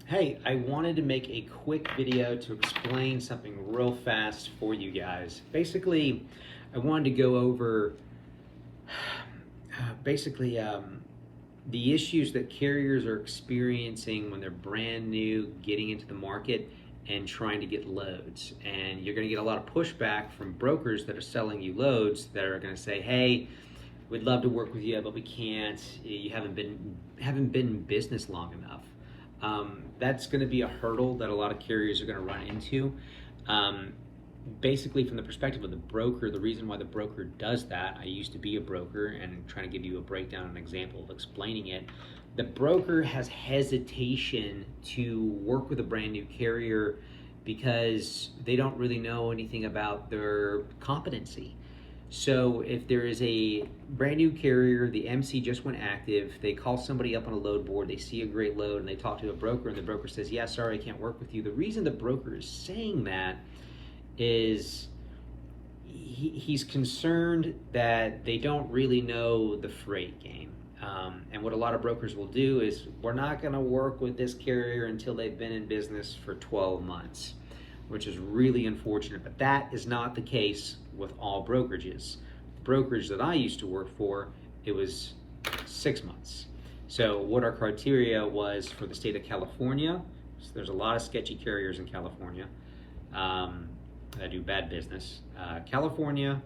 Hey, I wanted to make a quick video to explain something real fast for you guys. Basically, I wanted to go over basically the issues that carriers are experiencing when they're brand new, getting into the market and trying to get loads. And you're going to get a lot of pushback from brokers that are selling you loads that are going to say, "Hey, we'd love to work with you, but we can't. You haven't been in business long enough." That's going to be a hurdle that a lot of carriers are going to run into. Basically, from the perspective of the broker, the reason why the broker does that, I used to be a broker, and trying to give you a breakdown, an example of explaining it. The broker has hesitation to work with a brand new carrier because they don't really know anything about their competency. So if there is a brand new carrier, the MC just went active, they call somebody up on a load board, they see a great load, and they talk to a broker, and the broker says, "Yeah, sorry, I can't work with you." The reason the broker is saying that is he's concerned that they don't really know the freight game. And what a lot of brokers will do is, we're not going to work with this carrier until they've been in business for 12 months, which is really unfortunate. But that is not the case with all brokerages. The brokerage that I used to work for, it was 6 months. So what our criteria was for the state of California, so there's a lot of sketchy carriers in California that do bad business. California,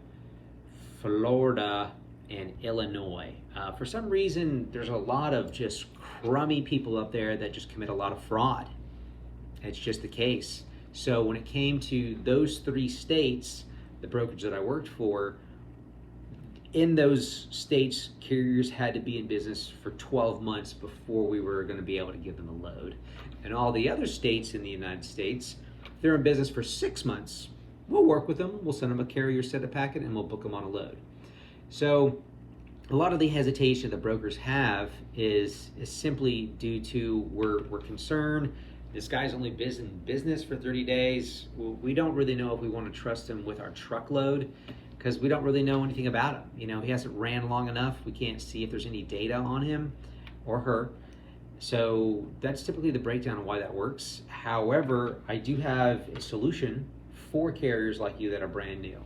Florida, and Illinois. For some reason, there's a lot of just crummy people up there that just commit a lot of fraud. It's just the case. So when it came to those 3 states, the brokerage that I worked for, in those states, carriers had to be in business for 12 months before we were going to be able to give them a load. And all the other states in the United States, they're in business for 6 months. We'll work with them. We'll send them a carrier set a packet, and we'll book them on a load. So a lot of the hesitation that brokers have is simply due to we're concerned. This guy's only been in business for 30 days. We don't really know if we want to trust him with our truckload because we don't really know anything about him. You know, he hasn't ran long enough. We can't see if there's any data on him or her. So that's typically the breakdown of why that works. However, I do have a solution for carriers like you that are brand new.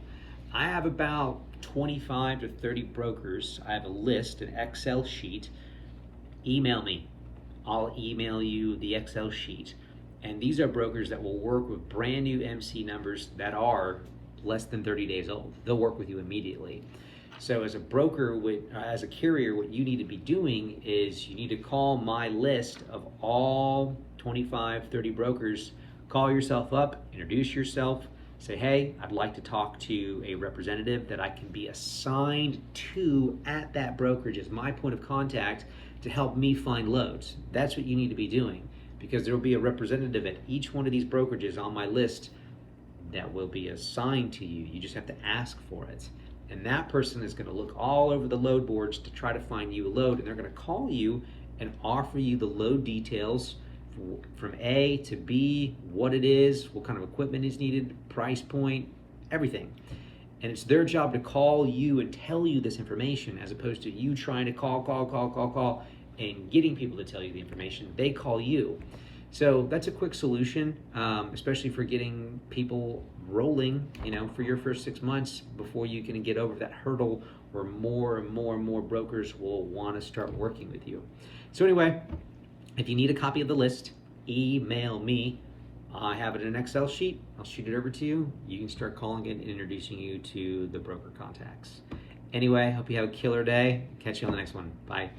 I have about 25 to 30 brokers. I have a list, an Excel sheet. Email me. I'll email you the Excel sheet. And these are brokers that will work with brand new MC numbers that are less than 30 days old. They'll work with you immediately. So as a broker, as a carrier, what you need to be doing is you need to call my list of all 25, 30 brokers. Call yourself up, introduce yourself, say, "Hey, I'd like to talk to a representative that I can be assigned to at that brokerage as my point of contact to help me find loads." That's what you need to be doing, because there will be a representative at each one of these brokerages on my list that will be assigned to you. You just have to ask for it. And that person is going to look all over the load boards to try to find you a load, and they're going to call you and offer you the load details from A to B, what it is, what kind of equipment is needed, price point, everything. And it's their job to call you and tell you this information, as opposed to you trying to call, and getting people to tell you the information. They call you. So that's a quick solution, especially for getting people rolling, for your first 6 months before you can get over that hurdle where more and more brokers will want to start working with you. So anyway, if you need a copy of the list, email me. I have it in an Excel sheet. I'll shoot it over to you. You can start calling it and introducing you to the broker contacts. Anyway, hope you have a killer day. Catch you on the next one. Bye.